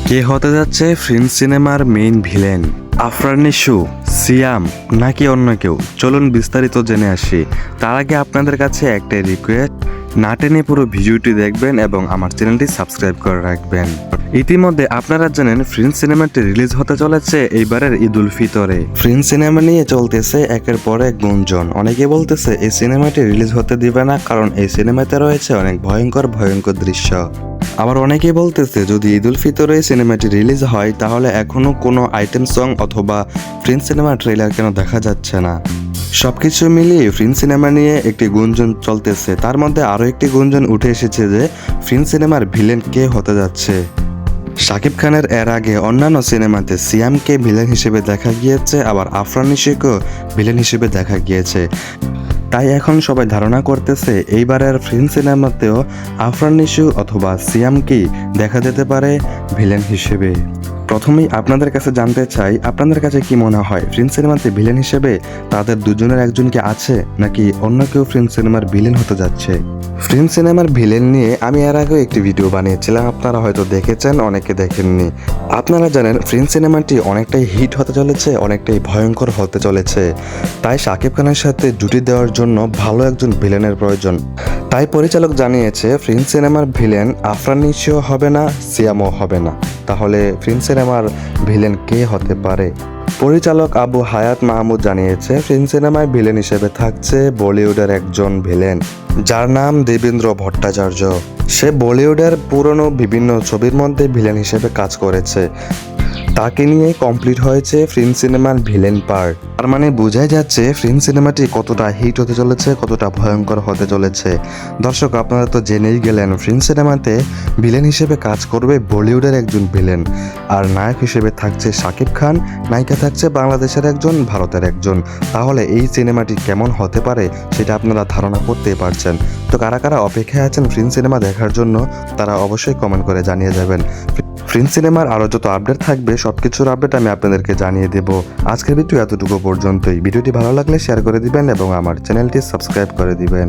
কে হতে যাচ্ছে ফ্রেন্ডস সিনেমার মেইন ভিলেন? আফরান নিশু, সিয়াম নাকি অন্য কেউ? চলুন বিস্তারিত জেনে আসি। তার আগে আপনাদের কাছে একটাই রিকোয়েস্ট, না টেনে পুরো ভিডিওটি দেখবেন এবং আমার চ্যানেলটি সাবস্ক্রাইব করে রাখবেন। ইতিমধ্যে আপনারা জানেন ফ্রেন্ডস সিনেমাটি রিলিজ হতে চলেছে এইবারের ঈদ উল ফিতরে। ফ্রেন্ডস সিনেমা নিয়ে চলতেছে একের পর এক গুঞ্জন। অনেকে বলতেছে এই সিনেমাটি রিলিজ হতে দিবে না, কারণ এই সিনেমাতে রয়েছে অনেক ভয়ঙ্কর ভয়ঙ্কর দৃশ্য। আবার অনেকেই বলতেছে যদি ঈদ উল ফিতরে সিনেমাটি রিলিজ হয় তাহলে এখনো কোনো আইটেম সং অথবা ফ্রেন্ডস সিনেমার ট্রেলার কেন দেখা যাচ্ছে না। সবকিছু মিলিয়ে ফ্রেন্ডস সিনেমা নিয়ে একটি গুঞ্জন চলতেছে। তার মধ্যে আরও একটি গুঞ্জন উঠে এসেছে যে ফ্রেন্ডস সিনেমার ভিলেন কে হতে যাচ্ছে। শাকিব খানের এর আগে অন্যান্য সিনেমাতে সিয়ামকে ভিলেন হিসেবে দেখা গিয়েছে, আবার আফরান নিশোকেও ভিলেন হিসেবে দেখা গিয়েছে। তাই এখন সবাই ধারণা করতেছে এইবারের ফ্রেন্ডস সিনেমাতেও আফরান নিশু অথবা সিয়ামকেই দেখা যেতে পারে ভিলেন হিসেবে। প্রথমেই আপনাদের কাছে জানতে চাই, আপনাদের কাছে কি মনে হয় ফ্রেন্ডস সিনেমাতে ভিলেন হিসেবে তাদের দুজনের একজনকে আছে, নাকি অন্য কেউ ফ্রেন্ডস সিনেমার ভিলেন হতে যাচ্ছে? ফ্রেন্ডস সিনেমার ভিলেন নিয়ে আমি এর আগেও একটি ভিডিও বানিয়েছিলাম, আপনারা হয়তো দেখেছেন, অনেকে দেখেননি। আপনারা জানেন ফ্রেন্ডস সিনেমাটি অনেকটাই হিট হতে চলেছে, অনেকটাই ভয়ঙ্কর হতে চলেছে। তাই শাকিব খানের সাথে জুটি দেওয়ার জন্য ভালো একজন ভিলেনের প্রয়োজন। তাই পরিচালক জানিয়েছে ফ্রেন্ডস সিনেমার ভিলেন আফরান নিশিও হবে না, সিয়ামও হবে না। তাহলে ফ্রেন্ডস সিনেমার ভিলেন কে হতে পারে? পরিচালক আবু হায়াত মাহমুদ জানিয়েছে ফ্রেন্ডস সিনেমায় ভিলেন হিসেবে থাকছে বলিউডের একজন ভিলেন, যার নাম দেবেন্দ্র ভট্টাচার্য। সে বলিউডের পুরনো বিভিন্ন ছবির মধ্যে ভিলেন হিসেবে কাজ করেছে। তাকে নিয়ে কমপ্লিট হয়েছে ফ্রেন্ডস সিনেমার ভিলেন পার্ট। তার মানে বোঝাই যাচ্ছে ফ্রেন্ডস সিনেমাটি কতটা হিট হতে চলেছে, কতটা ভয়ঙ্কর হতে চলেছে। দর্শক, আপনারা তো জেনেই গেলেন ফ্রেন্ডস সিনেমাতে ভিলেন হিসেবে কাজ করবে বলিউডের একজন ভিলেন, আর নায়ক হিসেবে থাকছে শাকিব খান, নায়িকা থাকছে বাংলাদেশের একজন, ভারতের একজন। তাহলে এই সিনেমাটি কেমন হতে পারে সেটা আপনারা ধারণা করতেই পারছেন। তো কারা কারা অপেক্ষায় আছেন ফ্রেন্ডস সিনেমা দেখার জন্য তারা অবশ্যই কমেন্ট করে জানিয়ে যাবেন। ফ্রেন্ডস সিনেমার আরও যত আপডেট থাকবে সবকিছুর আপডেট আমি আপনাদেরকে জানিয়ে দেব। আজকের ভিডিও এতটুকু পর্যন্তই। ভিডিওটি ভালো লাগলে শেয়ার করে দিবেন এবং আমার চ্যানেলটি সাবস্ক্রাইব করে দিবেন।